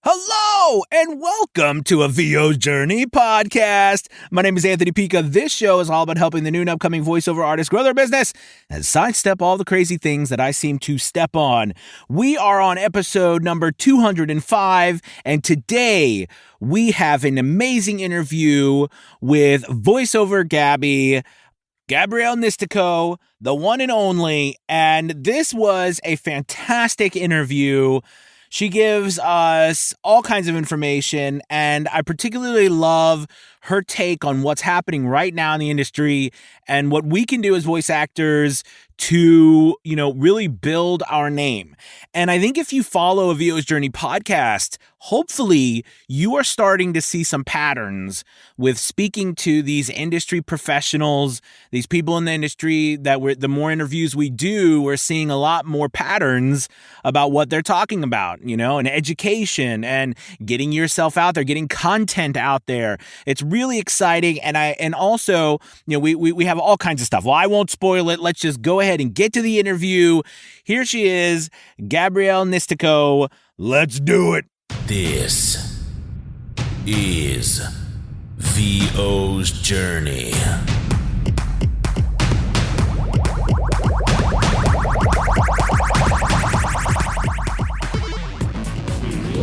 Hello and welcome to a VO's Journey podcast. My name is Anthony Pica. This show is all about helping the new and upcoming voiceover artists grow their business and sidestep all the crazy things that I seem to step on. We are on episode number 205, and today we have an amazing interview with voiceover Gabby, Gabrielle Nistico, the one and only, and this was a fantastic interview. She gives us all kinds of information, and I particularly love her take on what's happening right now in the industry and what we can do as voice actors to, really build our name. And I think if you follow a VO's Journey podcast, hopefully you are starting to see some patterns with speaking to these industry professionals, these people in the industry that the more interviews we do, we're seeing a lot more patterns about what they're talking about, and education and getting yourself out there, getting content out there. It's really exciting. And also, we have all kinds of stuff. Well, I won't spoil it. Let's just go ahead and get to the interview. Here she is, Gabrielle Nistico. Let's do it. This is VO's Journey.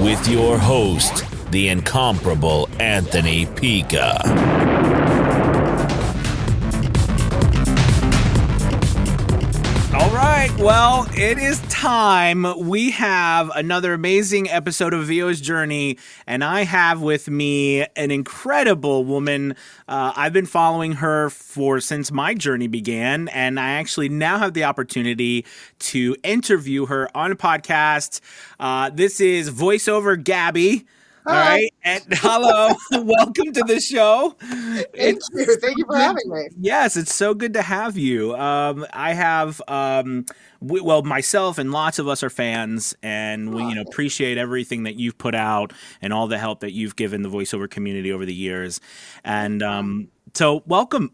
With your host, the incomparable Anthony Pica. All right, well, it is time. We have another amazing episode of VO's Journey, and I have with me an incredible woman. I've been following her since my journey began, and I actually now have the opportunity to interview her on a podcast. This is voiceover Gabby. Hi. All right. And hello. Welcome to the show. Thank you. Thank you for having me. Yes, it's so good to have you. I have, myself and lots of us are fans, and we, appreciate everything that you've put out and all the help that you've given the voiceover community over the years. And, so welcome.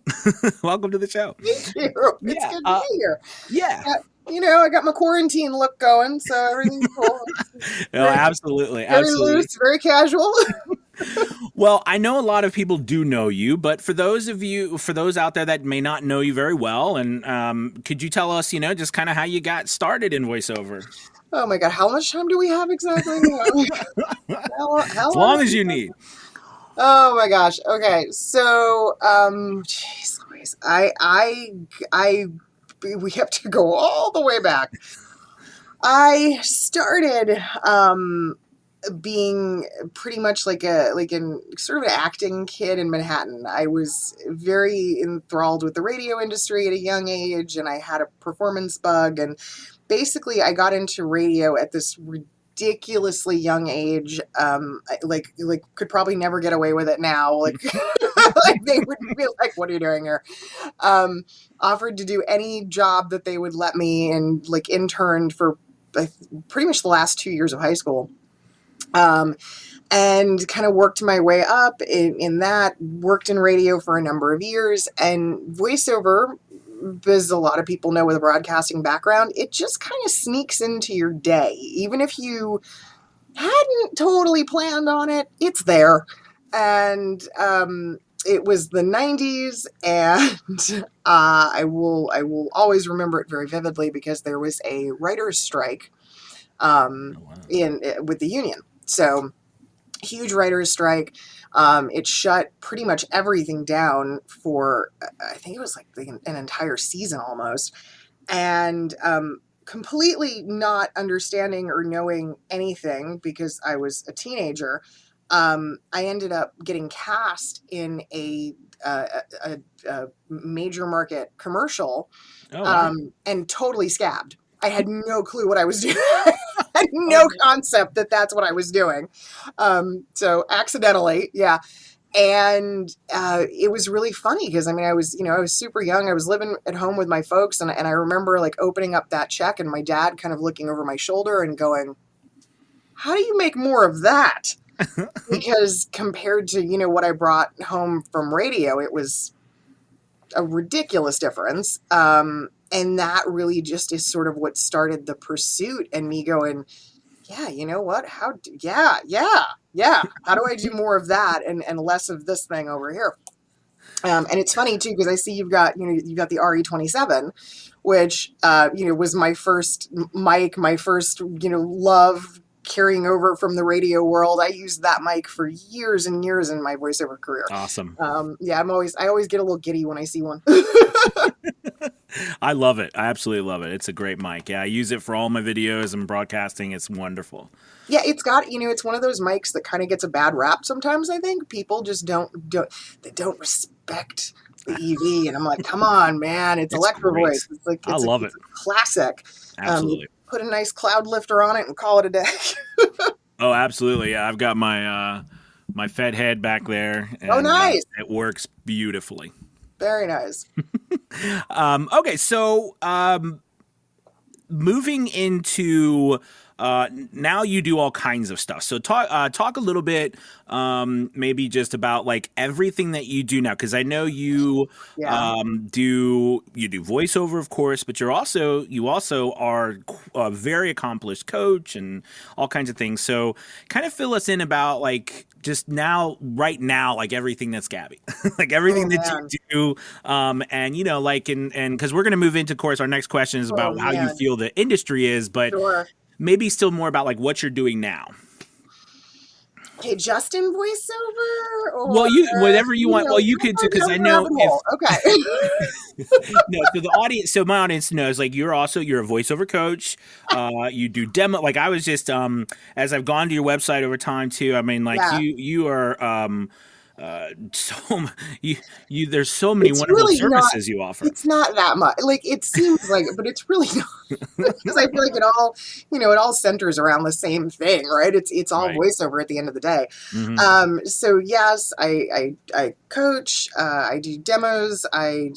Welcome to the show. Thank you. It's good to be here. Yeah. I got my quarantine look going, so everything's cool. Absolutely. Very loose, very casual. Well, I know a lot of people do know you, but for those out there that may not know you very well, and could you tell us, just kind of how you got started in voiceover? Oh my God, how much time do we have exactly? As long as you need. Oh my gosh. Okay, so, we have to go all the way back. I started being pretty much like an sort of an acting kid in Manhattan. I was very enthralled with the radio industry at a young age, and I had a performance bug, and basically I got into radio at this ridiculously young age. Could probably never get away with it now. Like they would be like, "What are you doing here?" Offered to do any job that they would let me, and interned for pretty much the last 2 years of high school. And kind of worked my way up in that, worked in radio for a number of years, and voiceover, as a lot of people know with a broadcasting background, it just kind of sneaks into your day. Even if you hadn't totally planned on it, it's there. And it was the 90s, and I will always remember it very vividly because there was a writer's strike with the union. So huge writer's strike. It shut pretty much everything down for, I think it was an entire season almost. And completely not understanding or knowing anything because I was a teenager, I ended up getting cast in a major market commercial, and totally scabbed. I had no clue what I was doing. I had no concept that that's what I was doing. So accidentally, yeah. And it was really funny because, I was super young. I was living at home with my folks, and I remember opening up that check and my dad kind of looking over my shoulder and going, "How do you make more of that?" Because compared to, what I brought home from radio, it was a ridiculous difference. And that really just is sort of what started the pursuit and me going, yeah, you know what? Yeah. How do I do more of that and less of this thing over here? And it's funny too, because I see you've got the RE27, which, was my first mic, my first, love carrying over from the radio world. I used that mic for years and years in my voiceover career. Awesome. Yeah, I always get a little giddy when I see one. I love it. I absolutely love it. It's a great mic. Yeah, I use it for all my videos and broadcasting. It's wonderful. Yeah, it's got, it's one of those mics that kind of gets a bad rap sometimes. I think people just don't respect the EV, and I'm like, come on, man, it's Electro great. Voice. It's like, I love it. It's a classic. Absolutely. Put a nice cloud lifter on it and call it a day. Oh, absolutely. Yeah, I've got my my Fed head back there. And, oh, nice. It works beautifully. Very nice. Okay, so moving into now you do all kinds of stuff. So talk a little bit, maybe just about like everything that you do now, because I know you do voiceover, of course, but you also are a very accomplished coach and all kinds of things. So kind of fill us in about like just right now, like everything that's Gabby, like everything that you do, and and because we're gonna move into, of course, our next question is about how you feel the industry is, but. Sure. Maybe still more about like what you're doing now. Okay, just in voiceover? Or, well, whatever you want. Well, you could too, because I know. Okay. No, so my audience knows, like you're a voiceover coach. You do demo. Like I was just as I've gone to your website over time too. I mean, like you are. There's so many wonderful really services you offer. It's not that much. Like it seems like it, but it's really not. Because I feel like it all centers around the same thing, right? It's all voiceover at the end of the day. Mm-hmm. So yes, I coach. I do demos. I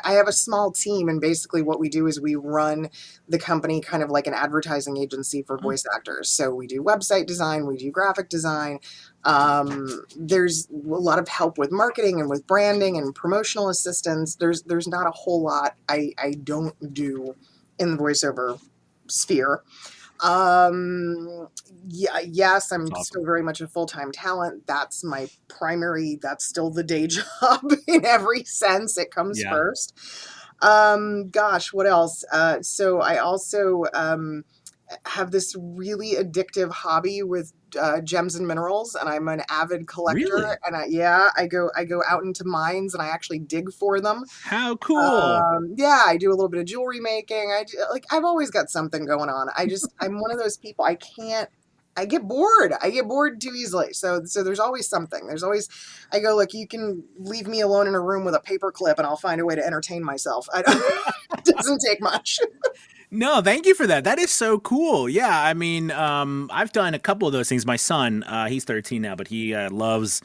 have a small team, and basically what we do is we run the company kind of like an advertising agency for voice actors. So we do website design. We do graphic design. There's a lot of help with marketing and with branding and promotional assistance. There's not a whole lot I don't do in the voiceover sphere. Yes, I'm still very much a full-time talent. That's my that's still the day job in every sense. It comes first. Gosh, what else? So I also, have this really addictive hobby with gems and minerals, and I'm an avid collector. Really? And I go out into mines and I actually dig for them. How cool! I do a little bit of jewelry making. I've always got something going on. I'm one of those people. I get bored. I get bored too easily. So there's always something. I go, look, you can leave me alone in a room with a paper clip and I'll find a way to entertain myself. It doesn't take much. No, thank you for that. That is so cool. Yeah, I mean, I've done a couple of those things. My son, he's 13 now, but he loves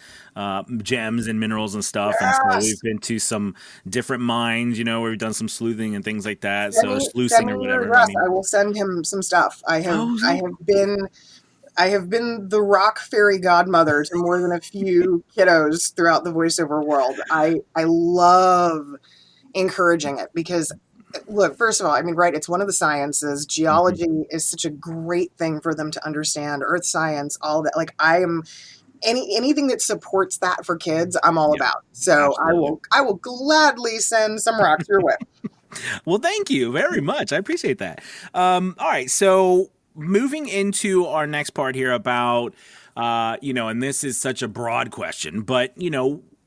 gems and minerals and stuff. Yes. And so we've been to some different mines, where we've done some sleuthing and things like that. Sluicing or whatever. I will send him some stuff. I have been the rock fairy godmother to more than a few kiddos throughout the voiceover world. I love encouraging it because, look, first of all, I mean, right, it's one of the sciences. Geology is such a great thing for them to understand. Earth science, all that. Like anything that supports that for kids, I'm all about. So absolutely. I will gladly send some rocks your way. Well, thank you very much. I appreciate that. All right, so moving into our next part here about, and this is such a broad question, but,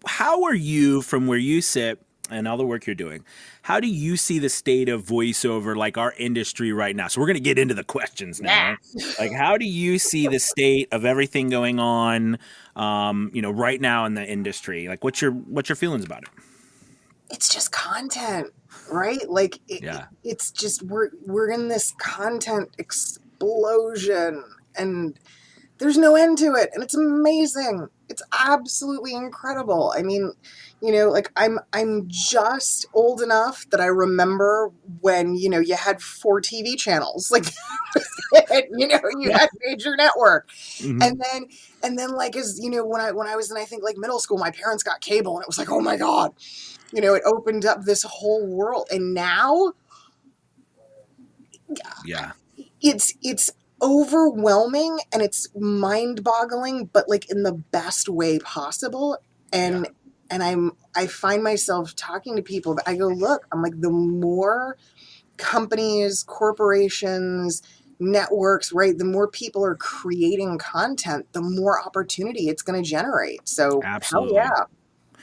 how are you from where you sit and all the work you're doing? How do you see the state of voiceover, like our industry right now? So we're going to get into the questions now. Like, how do you see the state of everything going on, right now in the industry? Like, what's your feelings about it? It's just content, right? Like, it's just we're in this content explosion, and there's no end to it, and it's amazing. It's absolutely incredible. I mean, I'm just old enough that I remember when, you had 4 TV channels, like, you had major network. Mm-hmm. And then like, as when I was in, I think like middle school, my parents got cable and it was like, oh my God, it opened up this whole world. And now it's overwhelming and it's mind-boggling, but like in the best way possible. And I find myself talking to people, but I go, look, I'm like, the more companies, corporations, networks, right, the more people are creating content, the more opportunity it's going to generate. So hell Absolutely. yeah.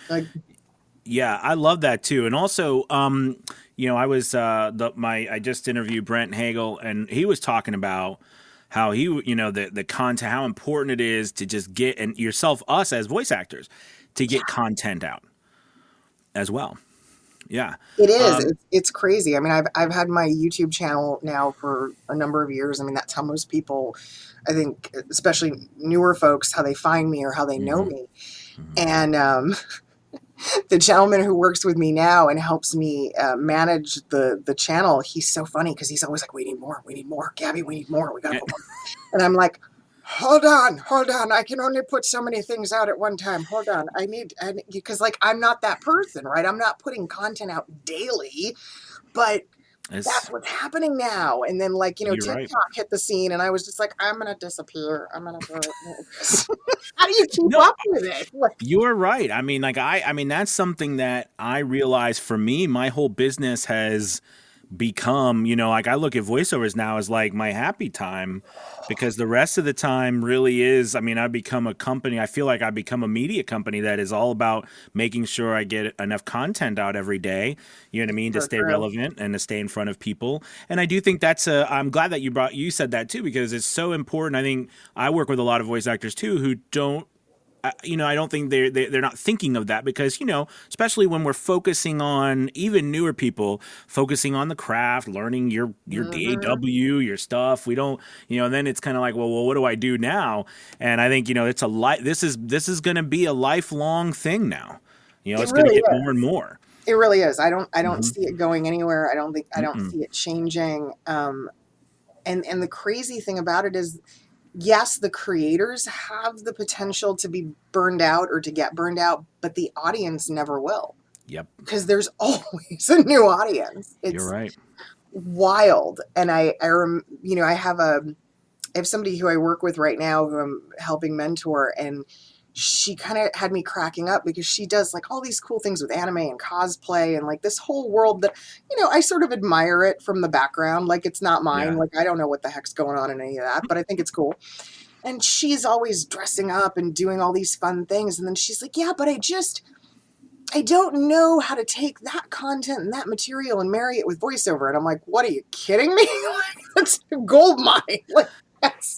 Like, Yeah, I love that too. And also, I was I just interviewed Brent Hagel, and he was talking about how the content, how important it is to just get, and yourself, us as voice actors, to get content out as well. Yeah. it is. It's crazy. I mean, I've had my YouTube channel now for a number of years. I mean, that's how most people, I think, especially newer folks, how they find me or how they know me. And the gentleman who works with me now and helps me manage the channel, he's so funny because he's always like, we need more, Gabby, we need more, we got to put more. And I'm like, hold on, I can only put so many things out at one time. Hold on, because like I'm not that person, right? I'm not putting content out daily, but that's what's happening now. And then TikTok hit the scene and I was just like, I'm gonna disappear, I'm gonna do it. How do you keep up with it? You're right. I mean, that's something that I realized for me, my whole business has become, I look at voiceovers now as like my happy time, because the rest of the time really is, I've become a company. I feel like I've become a media company that is all about making sure I get enough content out every day, you know what I mean, to stay relevant and to stay in front of people. And I do think I'm glad that you said that too, because it's so important. I think I work with a lot of voice actors too who don't, I don't think they're not thinking of that, because, especially when we're focusing on even newer people, focusing on the craft, learning your DAW, your stuff. We don't, and then it's kind of like, well, what do I do now? And I think, this is going to be a lifelong thing now. It's going to get more and more. It really is. I don't see it going anywhere. I don't see it changing. And the crazy thing about it is, yes, the creators have the potential to be burned out or to get burned out, but the audience never will. Yep. Because there's always a new audience. You're right. Wild. And I have somebody who I work with right now who I'm helping mentor, and she kind of had me cracking up because she does like all these cool things with anime and cosplay and like this whole world that, I sort of admire it from the background. Like, it's not mine. Yeah. Like, I don't know what the heck's going on in any of that, but I think it's cool. And she's always dressing up and doing all these fun things. And then she's like, yeah, but I don't know how to take that content and that material and marry it with voiceover. And I'm like, what, are you kidding me? That's a gold mine. Like,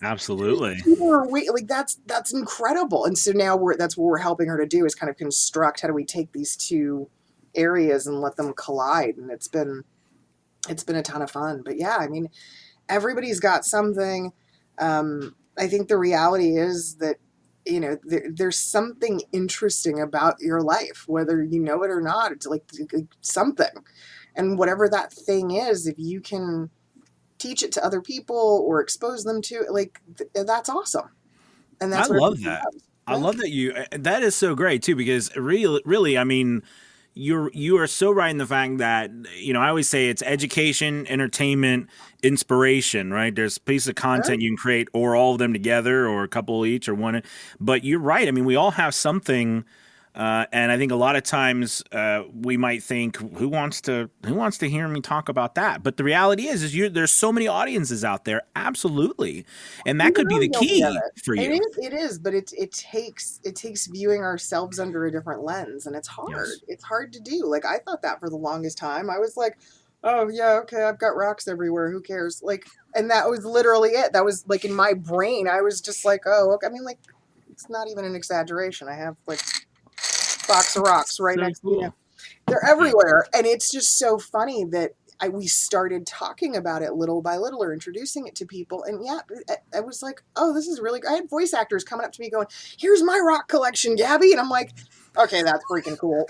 absolutely. That's incredible. And so now that's what we're helping her to do, is kind of construct, how do we take these two areas and let them collide? And it's been a ton of fun. But yeah, I mean, everybody's got something. I think the reality is that, there's something interesting about your life, whether you know it or not. It's like something. And whatever that thing is, if you can teach it to other people or expose them to it, like that's awesome. And that's I love that. I love that that is so great too, because really, I mean, you are so right in the fact that, I always say it's education, entertainment, inspiration, right? There's a piece of content you can create, or all of them together, or a couple each, or one. But you're right. I mean, we all have something. And I think a lot of times we might think, who wants to hear me talk about that? But the reality is there's so many audiences out there, absolutely, and that could be the key for you. It is, but it takes viewing ourselves under a different lens, and it's hard. Yes. It's hard to do. Like, I thought that for the longest time. I was like, oh yeah, okay, I've got rocks everywhere. Who cares? Like, and that was literally it. That was like in my brain. I was just like, oh, okay. I mean, like, it's not even an exaggeration. I have like box of rocks right next to me. They're everywhere. And it's just so funny that we started talking about it little by little, or introducing it to people. And yeah, I was like, oh, this is really good. I had voice actors coming up to me going, here's my rock collection, Gabby. And I'm like, okay, that's freaking cool.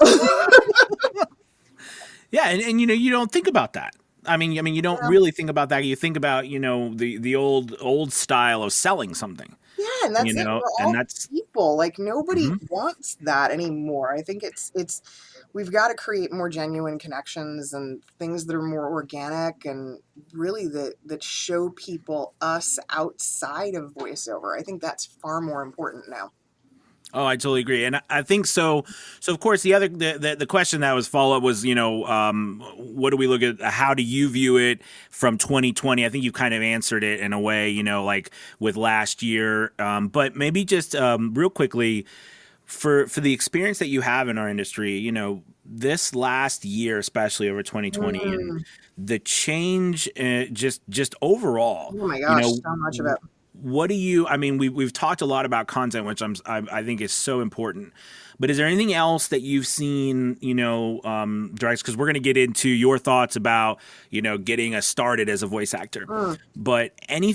Yeah. And you don't think about that. I mean, you don't really think about that. You think about, the old style of selling something. Yeah, and that's you it. know, We're and all that's people. Like nobody mhm. wants that anymore. I think it's we've got to create more genuine connections and things that are more organic and really that show people us outside of voiceover. I think that's far more important now. Oh, I totally agree, and I think so. So, of course, the question that was follow up was, what do we look at? How do you view it from 2020? I think you kind of answered it in a way, like with last year. But maybe just real quickly for the experience that you have in our industry, this last year, especially over 2020, and Mm. the change, just overall, Oh my you gosh, know. so much of it. What do you? I mean, we've talked a lot about content, which I think is so important. But is there anything else that you've seen, directs? Because we're going to get into your thoughts about, getting us started as a voice actor. Mm. But any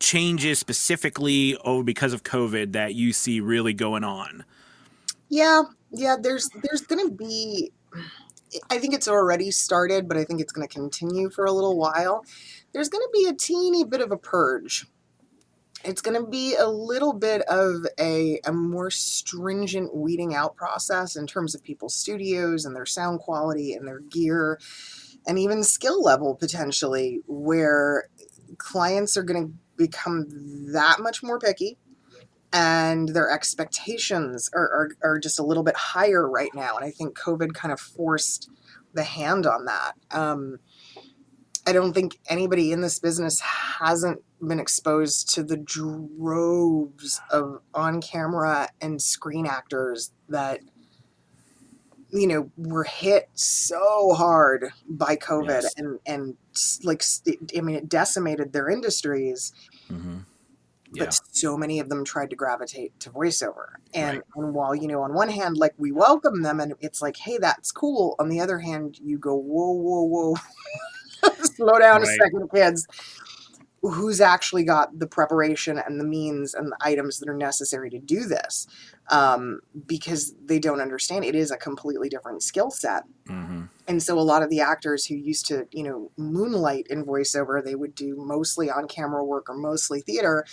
changes specifically because of COVID that you see really going on? Yeah, yeah. There's gonna be. I think it's already started, but I think it's going to continue for a little while. There's going to be a teeny bit of a purge. It's going to be a little bit of a more stringent weeding out process in terms of people's studios and their sound quality and their gear and even skill level potentially, where clients are going to become that much more picky and their expectations are just a little bit higher right now. And I think COVID kind of forced the hand on that. I don't think anybody in this business hasn't been exposed to the droves of on-camera and screen actors that, were hit so hard by COVID Yes. and like, I mean, it decimated their industries. Mm-hmm. Yeah. But so many of them tried to gravitate to voiceover. Right. And while, on one hand, like we welcome them and it's like, hey, that's cool. On the other hand, you go, whoa, whoa, whoa. Slow down a Right. second, kids. Who's actually got the preparation and the means and the items that are necessary to do this? Because they don't understand. It is a completely different skill set. Mm-hmm. And so a lot of the actors who used to, moonlight in voiceover, they would do mostly on camera work or mostly theater.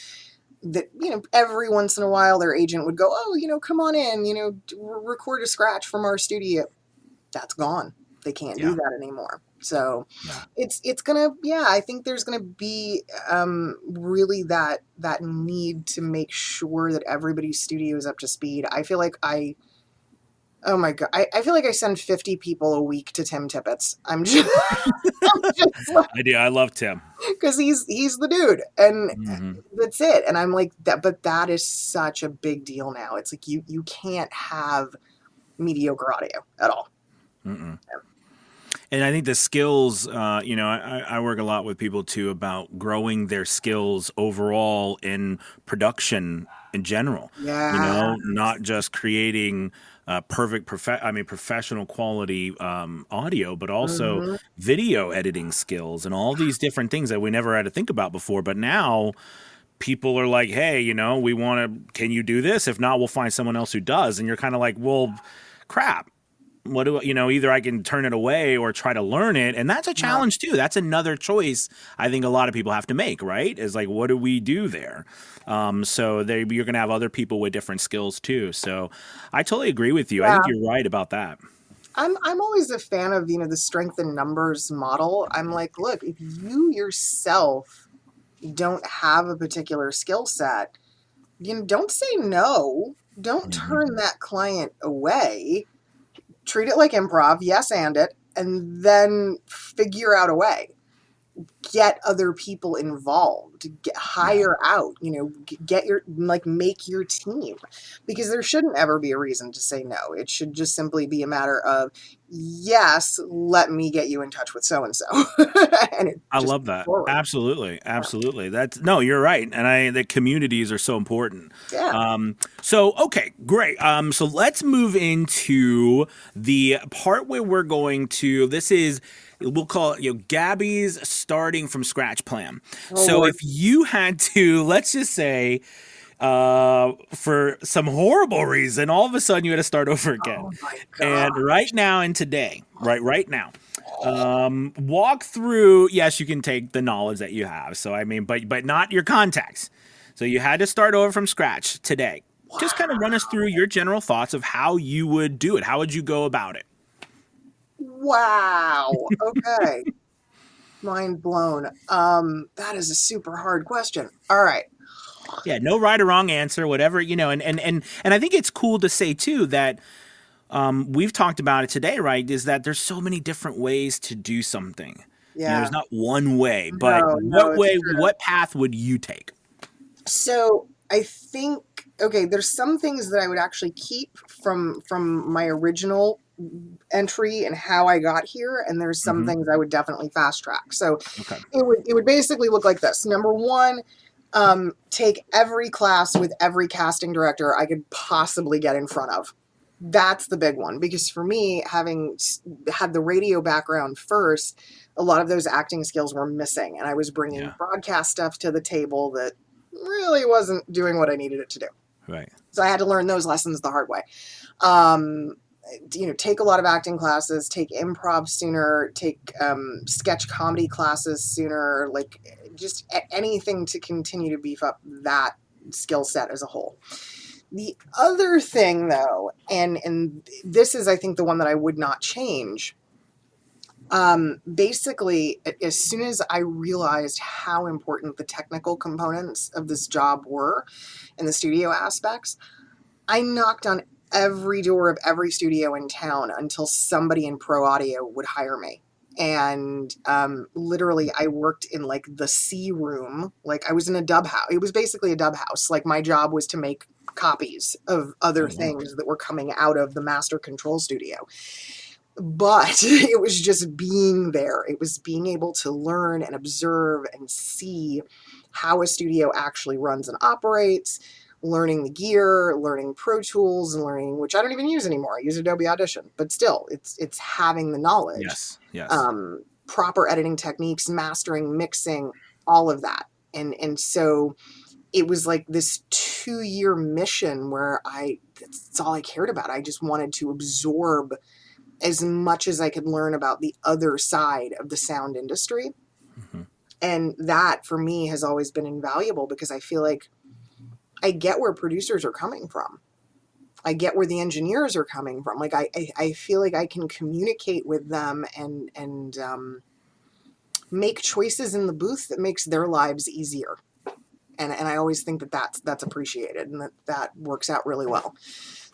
That, every once in a while their agent would go, oh, come on in, record a scratch from our studio. That's gone. They can't do that anymore. So it's gonna, I think there's gonna be really that need to make sure that everybody's studio is up to speed. I feel like oh my God, I feel like I send 50 people a week to Tim Tippett's. I'm just like, I do. I love Tim. because he's the dude, and Mm-hmm. that's it. And I'm like that, but that is such a big deal now. It's like you can't have mediocre audio at all. Mm-mm. And I think the skills, I work a lot with people too about growing their skills overall in production in general. Yeah. Not just creating professional quality audio, but also Mm-hmm. video editing skills and all these different things that we never had to think about before. But now people are like, hey, can you do this? If not, we'll find someone else who does. And you're kind of like, well, crap. What do either I can turn it away or try to learn it. And that's a challenge too. That's another choice I think a lot of people have to make, right? Is like, what do we do there? So you're going to have other people with different skills too. So I totally agree with you. I think you're right about that. I'm always a fan of, the strength in numbers model. I'm like, look, if you yourself don't have a particular skill set, don't say no. Don't turn that client away. Treat it like improv, yes, and then figure out a way. Get other people involved, hire out, make your team, because there shouldn't ever be a reason to say no. It should just simply be a matter of, yes, let me get you in touch with so-and-so. I love that. Forward. Absolutely. You're right. And the communities are so important. Yeah. Okay, great. So let's move into the part where we're going to, we'll call it, Gabby's starting from scratch plan. If you had to, let's just say, for some horrible reason, all of a sudden you had to start over again. Oh my God. And right now and today, right now, walk through. Yes, you can take the knowledge that you have. So I mean, but not your contacts. So you had to start over from scratch today. Wow. Just kind of run us through your general thoughts of how you would do it. How would you go about it? Wow. Okay. Mind blown. That is a super hard question. All right. Yeah, no right or wrong answer, whatever, and I think it's cool to say too that we've talked about it today, right? Is that there's so many different ways to do something. Yeah. There's not one way, but what path would you take? So I think, okay, there's some things that I would actually keep from my original entry and how I got here, and there's some things I would definitely fast track. So it would basically look like this. Number one, take every class with every casting director I could possibly get in front of. That's the big one, because for me, having had the radio background first, a lot of those acting skills were missing, and I was bringing broadcast stuff to the table that really wasn't doing what I needed it to do. Right. So I had to learn those lessons the hard way. Take a lot of acting classes, take improv sooner, take sketch comedy classes sooner, like just anything to continue to beef up that skill set as a whole. The other thing, though, and this is, I think, the one that I would not change. Basically, as soon as I realized how important the technical components of this job were and the studio aspects, I knocked on every door of every studio in town until somebody in pro audio would hire me. And literally, I worked in like the C room. Like I was in a dub house. It was basically a dub house. Like my job was to make copies of other things that were coming out of the master control studio. But it was just being there. It was being able to learn and observe and see how a studio actually runs and operates, learning the gear, learning Pro Tools, and learning, which I don't even use anymore. I use Adobe Audition, but still, it's having the knowledge. Yes. Proper editing techniques, mastering, mixing, all of that. And so it was like this 2-year mission where that's all I cared about. I just wanted to absorb as much as I could learn about the other side of the sound industry. Mm-hmm. And that for me has always been invaluable, because I feel like I get where producers are coming from. I get where the engineers are coming from. Like I feel like I can communicate with them and make choices in the booth that makes their lives easier. And I always think that's appreciated, and that works out really well.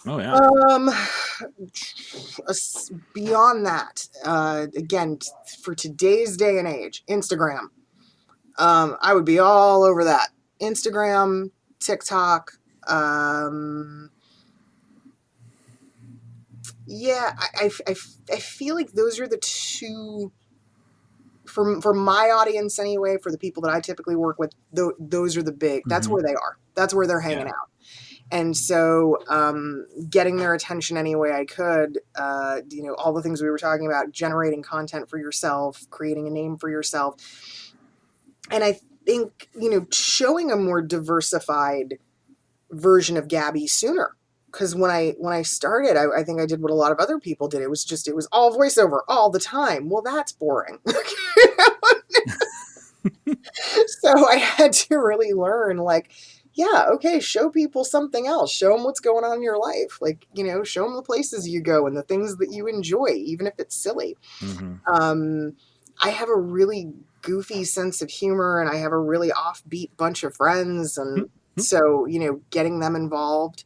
Oh yeah. Beyond that, again, for today's day and age, Instagram. I would be all over that. Instagram, TikTok. Yeah, I feel like those are the two. For my audience anyway, for the people that I typically work with, those are the big. That's where they are. That's where they're hanging out. And so getting their attention any way I could, all the things we were talking about, generating content for yourself, creating a name for yourself. And I think, showing a more diversified version of Gabby sooner. Because when I started, I think I did what a lot of other people did. It was all voiceover all the time. Well, that's boring. So I had to really learn, show people something else. Show them what's going on in your life. Show them the places you go and the things that you enjoy, even if it's silly. Mm-hmm. I have a really goofy sense of humor, and I have a really offbeat bunch of friends. And mm-hmm. So, getting them involved.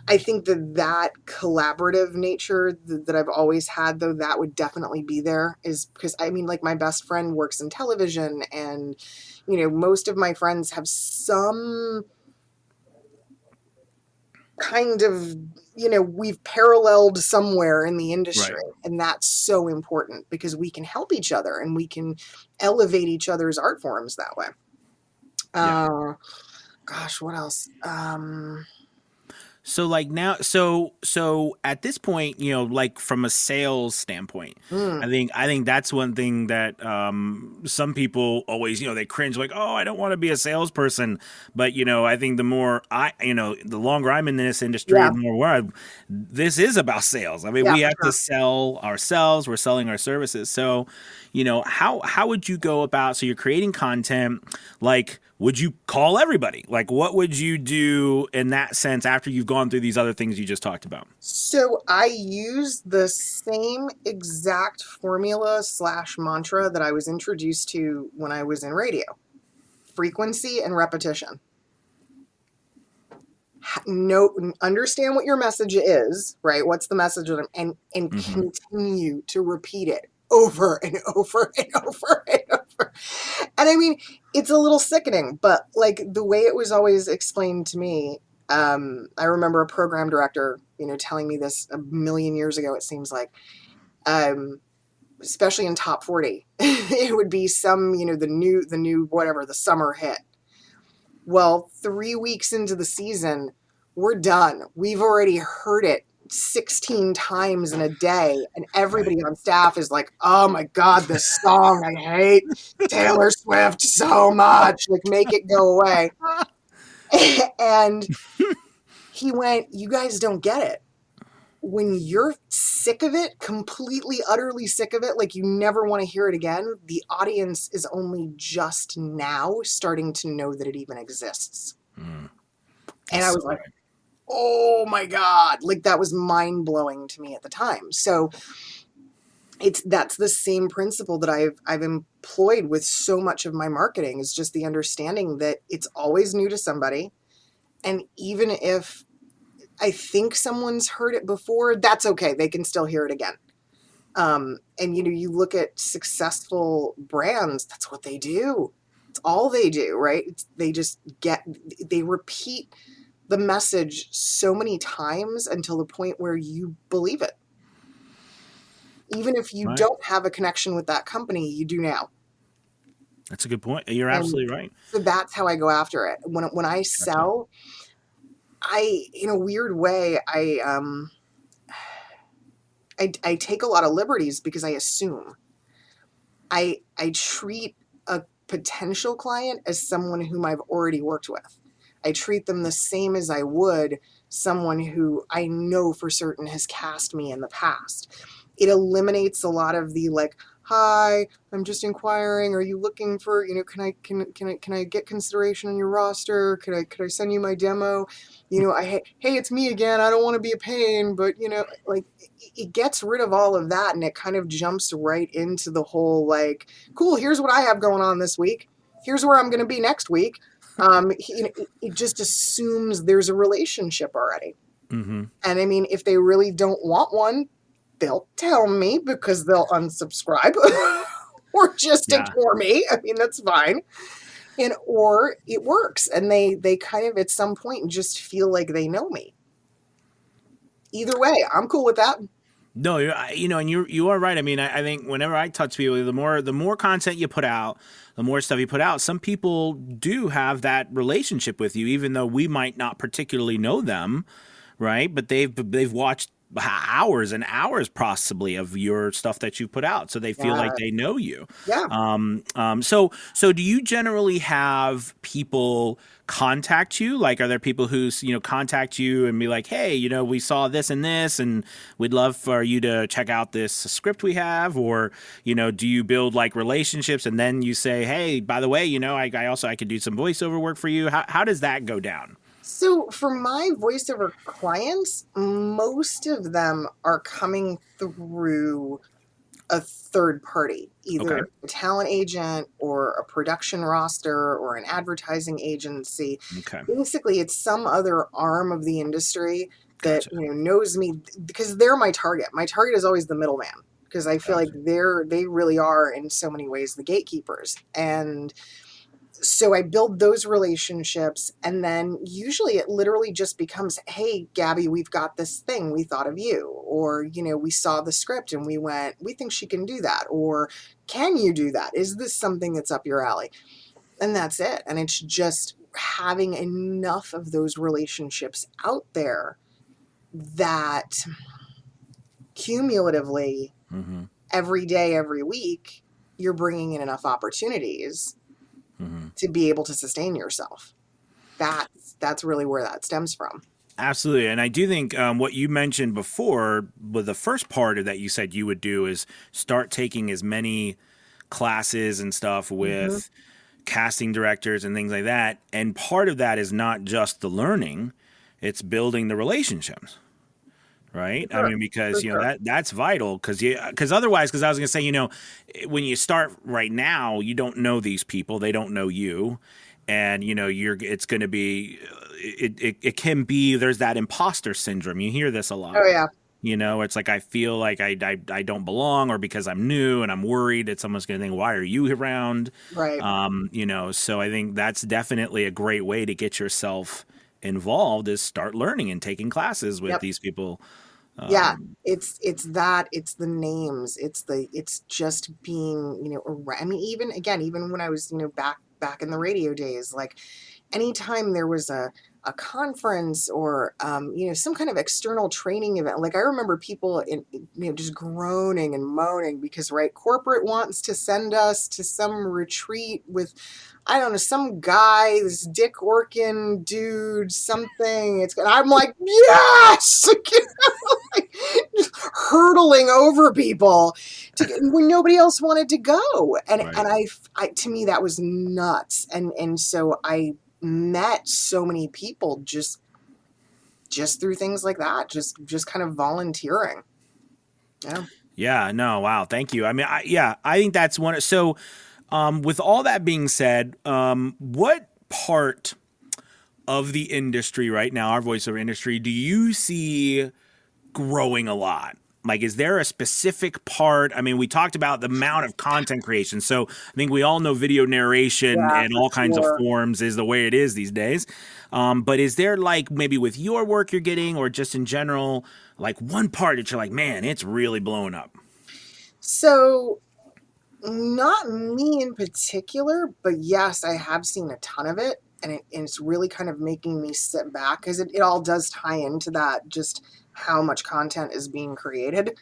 I think that collaborative nature that I've always had, though, that would definitely be there, is because my best friend works in television, and, most of my friends have some kind of, we've paralleled somewhere in the industry. Right. And that's so important, because we can help each other and we can elevate each other's art forms that way. Yeah. Gosh, what else? So at this point, from a sales standpoint, I think that's one thing that some people always, they cringe, like, oh, I don't want to be a salesperson. But, I think the more the longer I'm in this industry, the more this is about sales. We have to sell ourselves. We're selling our services. So, how would you go about, so you're creating content, like, would you call everybody? Like, what would you do in that sense after you've gone through these other things you just talked about? So I use the same exact formula / mantra that I was introduced to when I was in radio: frequency and repetition. Understand what your message is, right? What's the message, and continue to repeat it over and over and over and over. And I mean, it's a little sickening, but like the way it was always explained to me, I remember a program director, telling me this a million years ago, it seems like, especially in top 40, it would be some, the new, whatever, the summer hit. Well, 3 weeks into the season, we're done. We've already heard it 16 times in a day, and everybody on staff is like, oh my God, this song, I hate Taylor Swift so much. Like, make it go away. And he went, you guys don't get it. When you're sick of it, completely, utterly sick of it, like you never want to hear it again, the audience is only just now starting to know that it even exists. And I was like, oh my God, like that was mind blowing to me at the time. So that's the same principle that I've employed with so much of my marketing, is just the understanding that it's always new to somebody. And even if I think someone's heard it before, that's okay. They can still hear it again. And you look at successful brands, that's what they do. It's all they do, right? They repeat the message so many times until the point where you believe it. Even if you don't have a connection with that company, you do now. That's a good point. You're absolutely right. So that's how I go after it. When I sell, in a weird way, I take a lot of liberties because I assume. I treat a potential client as someone whom I've already worked with. I treat them the same as I would someone who I know for certain has cast me in the past. It eliminates a lot of the like, hi, I'm just inquiring. Are you looking for, can I get consideration on your roster? Could I send you my demo? Hey, it's me again. I don't want to be a pain, but like it gets rid of all of that, and it kind of jumps right into the whole like, cool, here's what I have going on this week. Here's where I'm going to be next week. It just assumes there's a relationship already. Mm-hmm. And I mean, if they really don't want one, they'll tell me because they'll unsubscribe or just ignore me. I mean, that's fine. Or it works, and they kind of at some point just feel like they know me. Either way, I'm cool with that. No, and you are right. I mean, I think whenever I touch people, the more content you put out, the more stuff you put out, some people do have that relationship with you, even though we might not particularly know them, right? But they've watched hours and hours possibly of your stuff that you put out, so they feel like they know you. So do you generally have people contact you? Like, are there people who contact you and be like, hey, we saw this and this and we'd love for you to check out this script we have? Or do you build like relationships and then you say, hey, by the way, I could do some voiceover work for you? How does that go down? So for my voiceover clients, most of them are coming through a third party, either a talent agent or a production roster or an advertising agency. Okay. Basically, it's some other arm of the industry that knows me, because they're my target. My target is always the middleman, because I feel like they really are in so many ways the gatekeepers. And so I build those relationships, and then usually it literally just becomes, hey, Gabby, we've got this thing. We thought of you. Or, we saw the script and we went, we think she can do that. Or can you do that? Is this something that's up your alley? And that's it. And it's just having enough of those relationships out there that cumulatively, every day, every week, you're bringing in enough opportunities to be able to sustain yourself. That's really where that stems from. Absolutely. And I do think what you mentioned before, with the first part of that you said you would do, is start taking as many classes and stuff Mm-hmm. with casting directors and things like that. And part of that is not just the learning, it's building the relationships. Right. I Sure. mean, because, For you know, sure. that's vital because otherwise, because I was going to say, you know, when you start right now, you don't know these people. They don't know you. And, you know, it's going to be it can be there's that imposter syndrome. You hear this a lot. Oh yeah. You know, it's like I feel like I don't belong or because I'm new and I'm worried that someone's going to think, why are you around? Right. You know, so I think that's definitely a great way to get yourself involved is start learning and taking classes with Yep. these people. Yeah, it's that, it's the names, it's just being, you know, I mean, even when I was, you know, back in the radio days, like anytime there was a conference or you know, some kind of external training event, like I remember people you know, just groaning and moaning because, right, corporate wants to send us to some retreat with, I don't know, some guy, this Dick Orkin dude, something. And I'm like, yes, like, just hurtling over people when nobody else wanted to go, and Right. I to me that was nuts, and so I met so many people just through things like that, just kind of volunteering. Yeah. Yeah, no, wow, thank you. I mean, I think that's one. So, with all that being said, what part of the industry right now, our voiceover industry, do you see growing a lot? Like, is there a specific part? I mean, we talked about the amount of content creation. So I think we all know video narration Yeah, and for all kinds of sure. forms is the way it is these days. But is there like maybe with your work you're getting or just in general, like one part that you're like, man, it's really blowing up? So not me in particular, but yes, I have seen a ton of it, and it's really kind of making me sit back because it all does tie into that, just how much content is being created.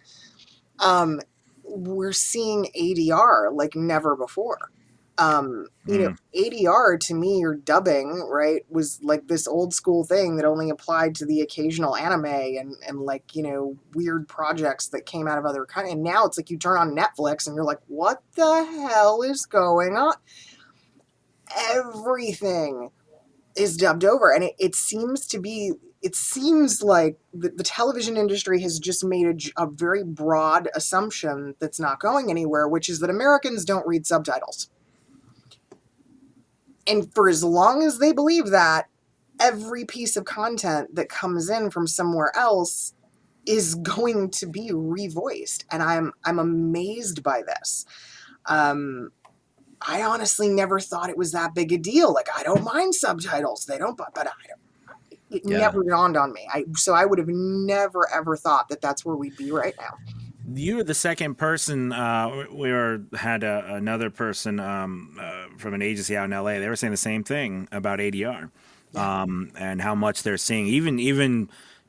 Um, we're seeing ADR like never before. You know, Mm, ADR to me, or dubbing, right, was like this old school thing that only applied to the occasional anime and like, you know, weird projects that came out of other countries. And now it's like you turn on Netflix and you're like, what the hell is going on? Everything is dubbed over, and it seems to be. It seems like the television industry has just made a very broad assumption that's not going anywhere, which is that Americans don't read subtitles. And for as long as they believe that, every piece of content that comes in from somewhere else is going to be revoiced, and I'm amazed by this. I honestly never thought it was that big a deal. Like, I don't mind subtitles; they don't, but I don't. It yeah. never dawned on me. So I would have never ever thought that that's where we'd be right now. You're the second person. Had another person from an agency out in LA. They were saying the same thing about ADR, Yeah. and how much they're seeing. Even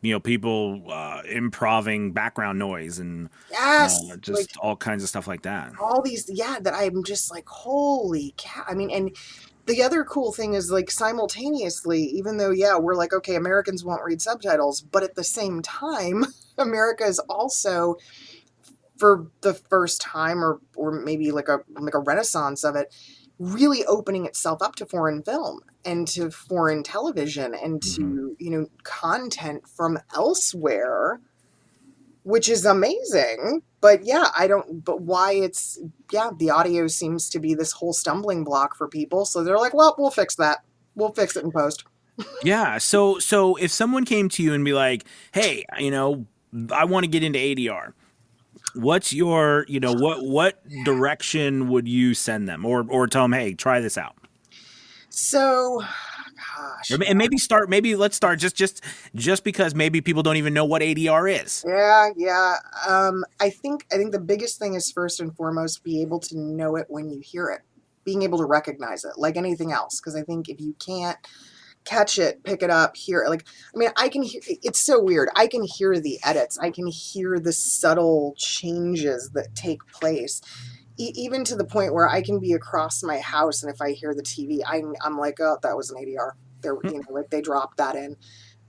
you know people improving background noise and Yes, like just all kinds of stuff like that. all these, yeah, that I'm just like, holy cow. I mean, and the other cool thing is, like, simultaneously, even though, yeah, we're like, okay, Americans won't read subtitles, but at the same time, America is also, for the first time, or maybe like a renaissance of it, really opening itself up to foreign film and to foreign television and Hmm. to, you know, content from elsewhere, which is amazing. But yeah, but why it's, yeah, the audio seems to be this whole stumbling block for people. So they're like, well, we'll fix that. We'll fix it in post. Yeah. So if someone came to you and be like, hey, you know, I want to get into ADR. What's your, you know, what direction would you send them or tell them, hey, try this out? So, gosh, And maybe let's start just because maybe people don't even know what ADR is. yeah. I think the biggest thing is, first and foremost, be able to know it when you hear it, being able to recognize it, like anything else. Because I think if you can't catch it, pick it up, hear it, like, I mean, I can hear. It's so weird. I can hear the edits. I can hear the subtle changes that take place. Even to the point where I can be across my house, and if I hear the TV, I'm like, oh, that was an ADR. There, you know, like they dropped that in.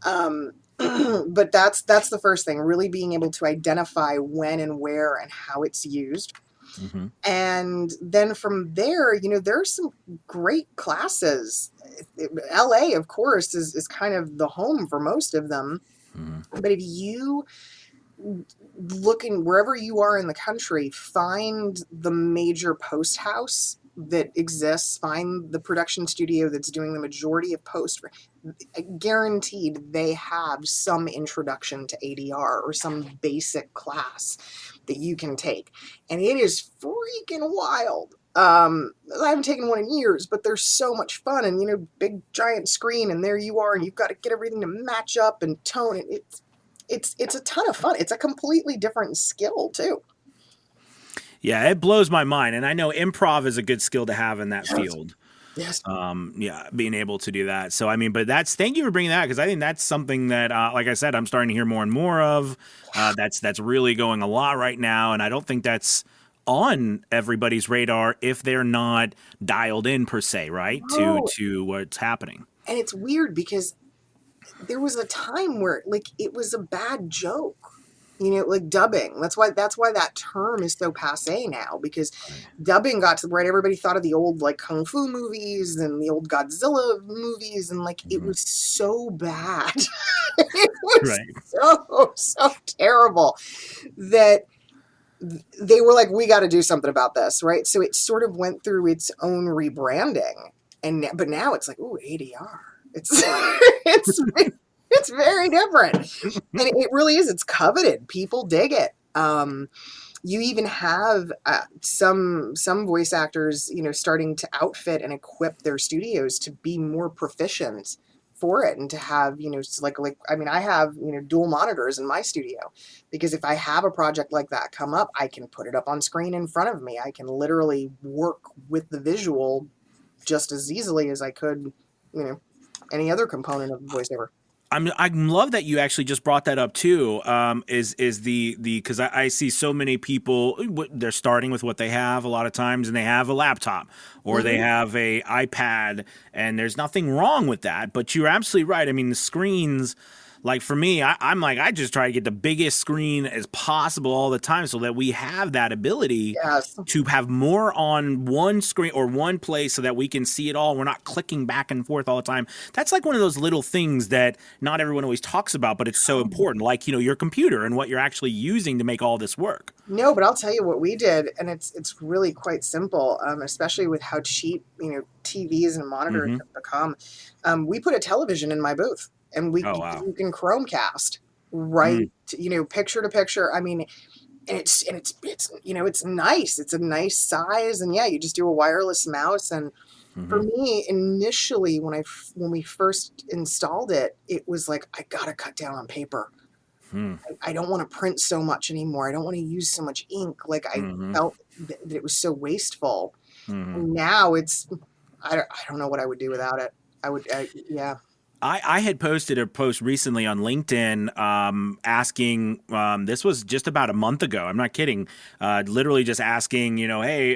Um, but that's the first thing, really being able to identify when and where and how it's used. Mm-hmm. And then from there, there are some great classes. LA, of course, is kind of the home for most of them. Mm-hmm. But if you looking wherever you are in the country, find the major post house that exists, find the production studio that's doing the majority of post. Guaranteed they have some introduction to ADR or some basic class that you can take. And it is freaking wild. I haven't taken one in years, but they're so much fun, and big giant screen, and there you are, and you've got to get everything to match up and tone it. It's a ton of fun. It's a completely different skill too. Yeah, it blows my mind. And I know improv is a good skill to have in that field. Yes. Being able to do that. So, I mean, but thank you for bringing that, because I think that's something that, like I said, I'm starting to hear more and more of. That's really going a lot right now. And I don't think that's on everybody's radar if they're not dialed in per se, right? No. To what's happening. And it's weird because there was a time where it was a bad joke. Like dubbing. That's why that term is so passé now, because dubbing got to right. Everybody thought of the old kung fu movies and the old Godzilla movies, and it was so bad. It was so terrible that they were like, we got to do something about this, right? So it sort of went through its own rebranding, but now it's like, ooh, ADR. It's very different. And it really is. It's coveted. People dig it. You even have some voice actors, starting to outfit and equip their studios to be more proficient for it, and to have, I have, dual monitors in my studio, because if I have a project like that come up, I can put it up on screen in front of me. I can literally work with the visual just as easily as I could, any other component of voiceover. I love that you actually just brought that up too. Is the because I see so many people, they're starting with what they have a lot of times, and they have a laptop or they have a iPad, and there's nothing wrong with that. But you're absolutely right. I mean, the screens. Like for me, I just try to get the biggest screen as possible all the time, so that we have that ability to have more on one screen or one place, so that we can see it all. We're not clicking back and forth all the time. That's like one of those little things that not everyone always talks about, but it's so important. Like, your computer and what you're actually using to make all this work. No, but I'll tell you what we did, and it's really quite simple, especially with how cheap, TVs and monitors have become. We put a television in my booth. And you can Chromecast right, picture to picture. I mean, it's nice. It's a nice size, and you just do a wireless mouse. And for me, initially, when we first installed it, it was like, I gotta cut down on paper. I don't want to print so much anymore. I don't want to use so much ink. I felt that it was so wasteful. And now I don't know what I would do without it. I had posted a post recently on LinkedIn asking, this was just about a month ago, I'm not kidding, literally just asking, hey,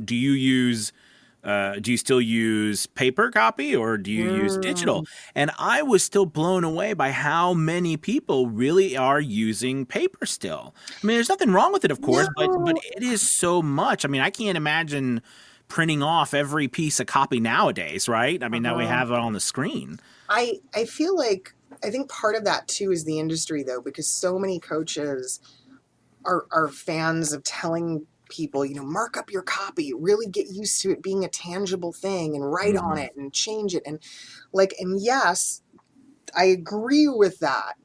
do you still use paper copy, or do you use digital? And I was still blown away by how many people really are using paper still. I mean, there's nothing wrong with it, of course, but it is so much. I mean, I can't imagine printing off every piece of copy nowadays, right? I mean, that we have it on the screen. I feel like, I think part of that too is the industry, though, because so many coaches are fans of telling people, mark up your copy, really get used to it being a tangible thing, and write on it and change it. And yes, I agree with that.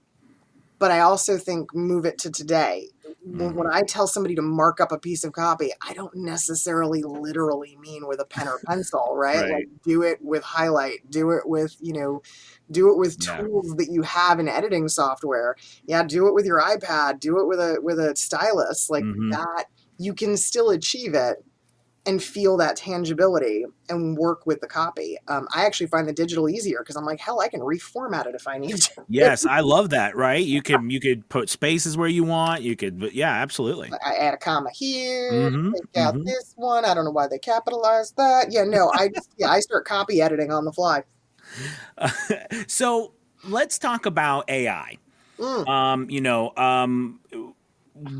But I also think move it to today. When I tell somebody to mark up a piece of copy, I don't necessarily literally mean with a pen or pencil, right? Do it with highlight, do it with tools that you have in editing software. Yeah, do it with your iPad, do it with a stylus, that. You can still achieve it and feel that tangibility and work with the copy. I actually find the digital easier, because I'm like, hell, I can reformat it if I need to. Yes, I love that, right? You could put spaces where you want. Absolutely. I add a comma here, take out this one. I don't know why they capitalized that. Yeah, no, I start copy editing on the fly. So let's talk about AI.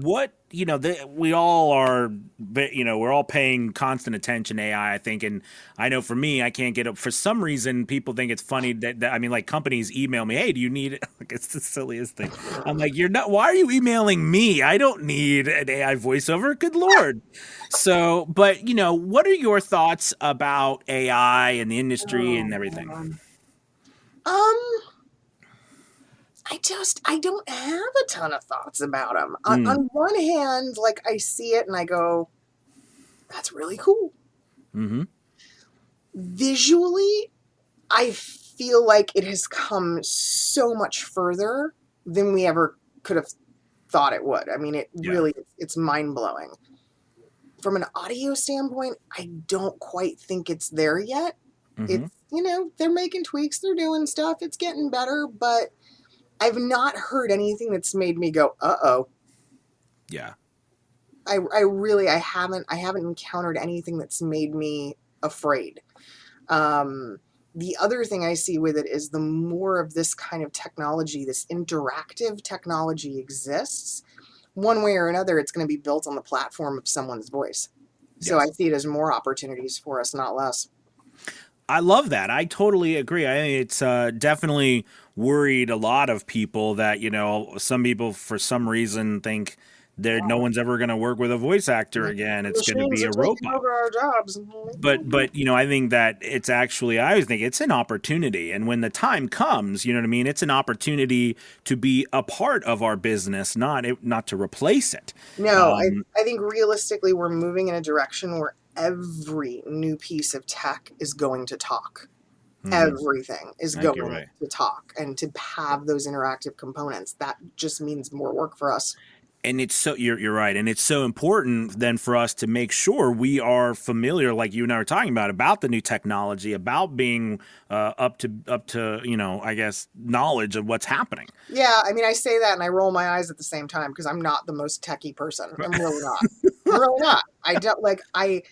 What we all are, we're all paying constant attention to AI, I think. And I know for me, I can't get up. For some reason, people think it's funny that companies email me, hey, do you need, like, it's the silliest thing. I'm like, why are you emailing me? I don't need an AI voiceover. Good Lord. So, but, what are your thoughts about AI and the industry and everything? I don't have a ton of thoughts about them. On one hand, like, I see it and I go, that's really cool. Mm-hmm. Visually, I feel like it has come so much further than we ever could have thought it would. I mean, it's mind-blowing. From an audio standpoint, I don't quite think it's there yet. Mm-hmm. It's, they're making tweaks, they're doing stuff, it's getting better, but I've not heard anything that's made me go, uh-oh. Yeah. I haven't encountered anything that's made me afraid. The other thing I see with it is the more of this kind of technology, this interactive technology exists, one way or another, it's going to be built on the platform of someone's voice. Yes. So I see it as more opportunities for us, not less. I love that. I totally agree. I think it's definitely worried a lot of people that, some people for some reason think no one's ever going to work with a voice actor again. It's going to be a robot. Over our jobs. But I think that it's actually, I always think it's an opportunity. And when the time comes, it's an opportunity to be a part of our business, not to replace it. No, I think realistically we're moving in a direction where every new piece of tech is going to talk. Mm-hmm. Everything is going to talk, and to have those interactive components, that just means more work for us. And it's so you're right, and it's so important then for us to make sure we are familiar, like you and I were talking about the new technology, about being up to I guess knowledge of what's happening. Yeah, I mean, I say that and I roll my eyes at the same time because I'm not the most techie person. I'm really not. I'm really not. I don't like I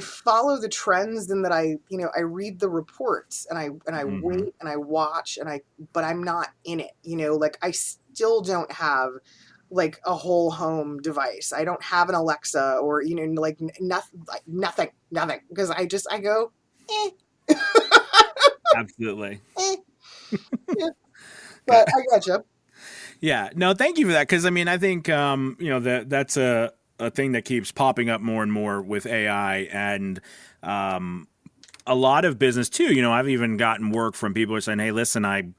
follow the trends, and that I read the reports, and I mm-hmm. wait and I watch, but I'm not in it. Like, I still don't have like a whole home device. I don't have an Alexa or like nothing because I go Absolutely. Yeah. But I gotcha. Yeah, no, thank you for that, because I think that's a thing that keeps popping up more and more with AI, and a lot of business too. I've even gotten work from people who are saying, hey, listen, I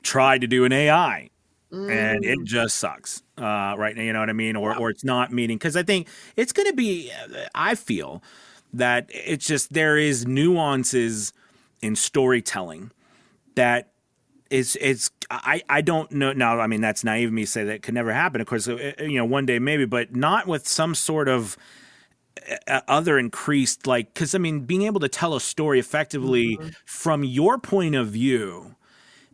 tried to do an AI and it just sucks right now, you know what I mean? Or it's not meeting, because I think it's going to be, I feel that it's just, there is nuances in storytelling that I don't know. Now, that's naive of me to say that could never happen. Of course, one day maybe, but not with some sort of other increased, because being able to tell a story effectively from your point of view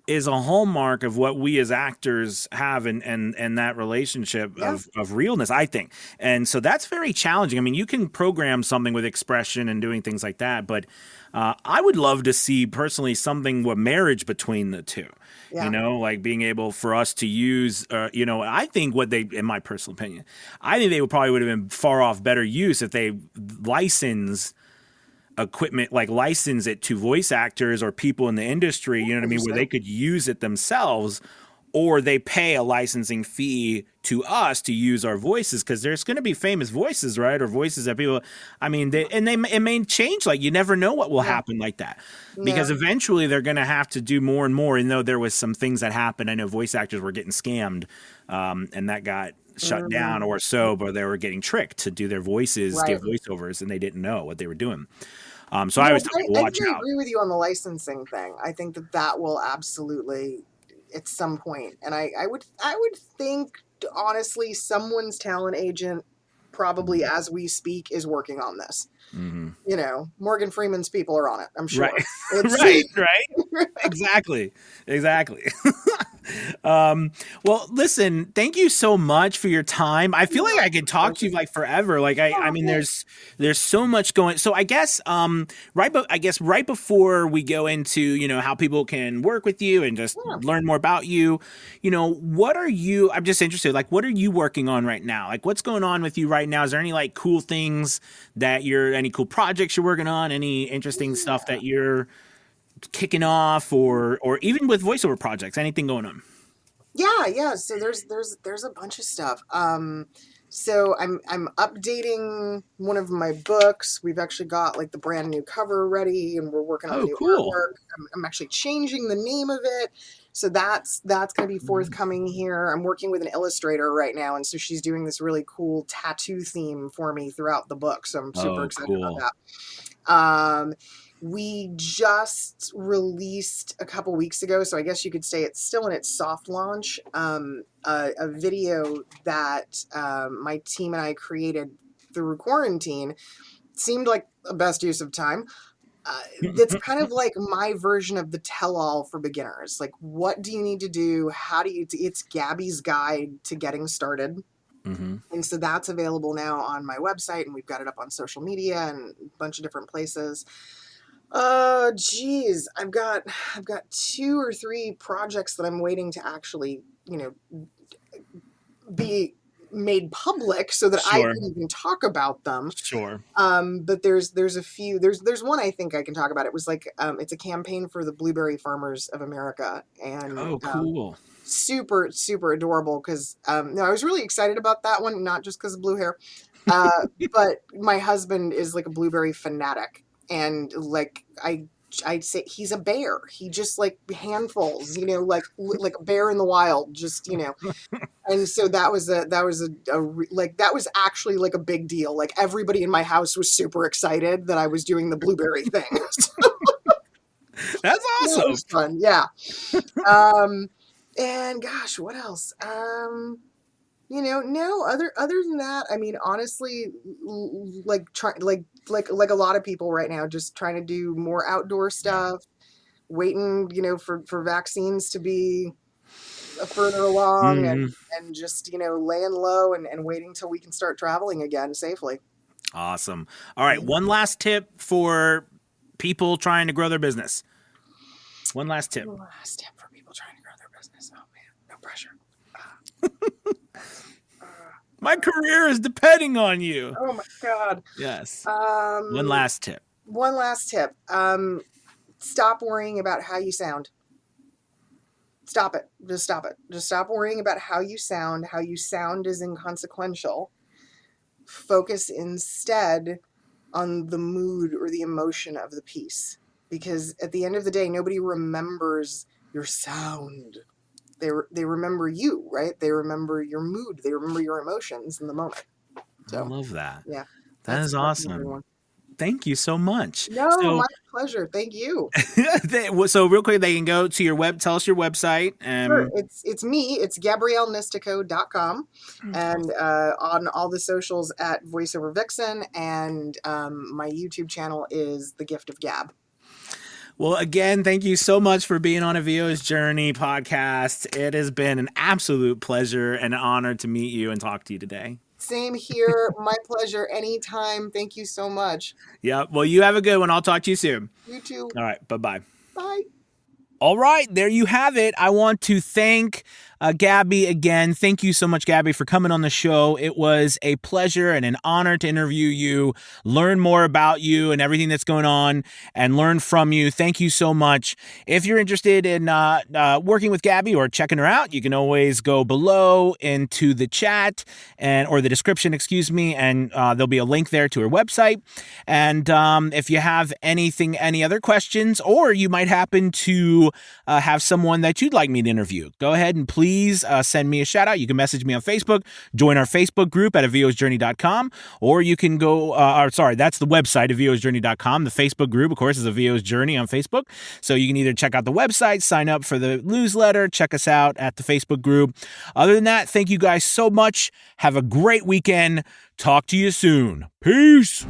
is a hallmark of what we as actors have, and that relationship of realness, I think. And so that's very challenging. You can program something with expression and doing things like that, but I would love to see personally something with marriage between the two. Yeah. Like being able for us to use, I think in my personal opinion, I think they would have been far off better use if they license equipment, like license it to voice actors or people in the industry, where they could use it themselves, or they pay a licensing fee to us to use our voices, because there's going to be famous voices, right? Or voices that people, it may change. Like, you never know what will happen like that, because eventually they're going to have to do more and more. And though there was some things that happened, I know voice actors were getting scammed, and that got shut down, or they were getting tricked to do their voices, give voiceovers, and they didn't know what they were doing. So I always watch out. I agree with you on the licensing thing. I think that will absolutely, at some point, and I would think, honestly, someone's talent agent probably as we speak is working on this. Mm-hmm. Morgan Freeman's people are on it, I'm sure. Right. Right. Exactly. Well, listen, thank you so much for your time. I feel like I could talk to you like forever. Like I mean, there's so much going. So I guess, right before we go into, how people can work with you and just learn more about you, I'm just interested, like, what are you working on right now? Like, what's going on with you right now? Is there any like cool things any cool projects you're working on? Any interesting stuff that you're kicking off, or even with voiceover projects, anything going on? Yeah. So there's a bunch of stuff. So I'm updating one of my books. We've actually got like the brand new cover ready, and we're working on the new Cool. artwork. I'm actually changing the name of it. So that's going to be forthcoming here. I'm working with an illustrator right now, and so she's doing this really cool tattoo theme for me throughout the book. So I'm super excited about that. We just released a couple weeks ago, so I guess you could say it's still in its soft launch, a video that my team and I created through quarantine. Seemed like the best use of time. It's kind of like my version of the tell-all for beginners. Like, what do you need to do? It's Gabby's guide to getting started. Mm-hmm. And so that's available now on my website, and we've got it up on social media and a bunch of different places. Geez, I've got 2 or 3 projects that I'm waiting to actually, be made public so that I can even talk about them. Sure. But there's a few. There's one I think I can talk about. It was like it's a campaign for the blueberry farmers of America, and cool. Super adorable because I was really excited about that one, not just because of blue hair, but my husband is like a blueberry fanatic. And like I'd say he's a bear. He just like handfuls, like a bear in the wild, just And so that was actually like a big deal. Like everybody in my house was super excited that I was doing the blueberry thing. That's awesome. That was fun, yeah. And gosh, what else? No, other than that, I mean, honestly, like a lot of people right now, just trying to do more outdoor stuff, waiting, for vaccines to be further along, and just, laying low and waiting till we can start traveling again safely. Awesome. All right. One last tip for people trying to grow their business. One last tip. One last tip for people trying to grow their business. Oh man, no pressure. My career is depending on you. Oh my God. Yes. One last tip. Stop worrying about how you sound. Stop it. Just stop it. Just stop worrying about how you sound. How you sound is inconsequential. Focus instead on the mood or the emotion of the piece. Because at the end of the day, nobody remembers your sound. They remember you, right? They remember your mood. They remember your emotions in the moment. So, I love that. Yeah. That is awesome. Thank you so much. No, my pleasure. Thank you. So real quick, they can go to your tell us your website. Sure. It's me. It's GabrielleNistico.com, and on all the socials at Voiceover Vixen, and my YouTube channel is The Gift of Gab. Well, again, thank you so much for being on a VO's Journey podcast. It has been an absolute pleasure and an honor to meet you and talk to you today. Same here. My pleasure. Anytime. Thank you so much. Yeah. Well, you have a good one. I'll talk to you soon. You too. All right. Bye-bye. Bye. All right, there you have it. I want to thank Gabby again. Thank you so much, Gabby, for coming on the show. It was a pleasure and an honor to interview you, learn more about you and everything that's going on, and learn from you. Thank you so much. If you're interested in working with Gabby or checking her out, you can always go below into the chat or the description, and there'll be a link there to her website. And if you have any other questions, or you might happen to have someone that you'd like me to interview, go ahead and please send me a shout out. You can message me on Facebook, join our Facebook group at avosjourney.com, or you can go, that's the website, avosjourney.com. The Facebook group, of course, is A VO's Journey on Facebook. So you can either check out the website, sign up for the newsletter, check us out at the Facebook group. Other than that, thank you guys so much. Have a great weekend. Talk to you soon. Peace.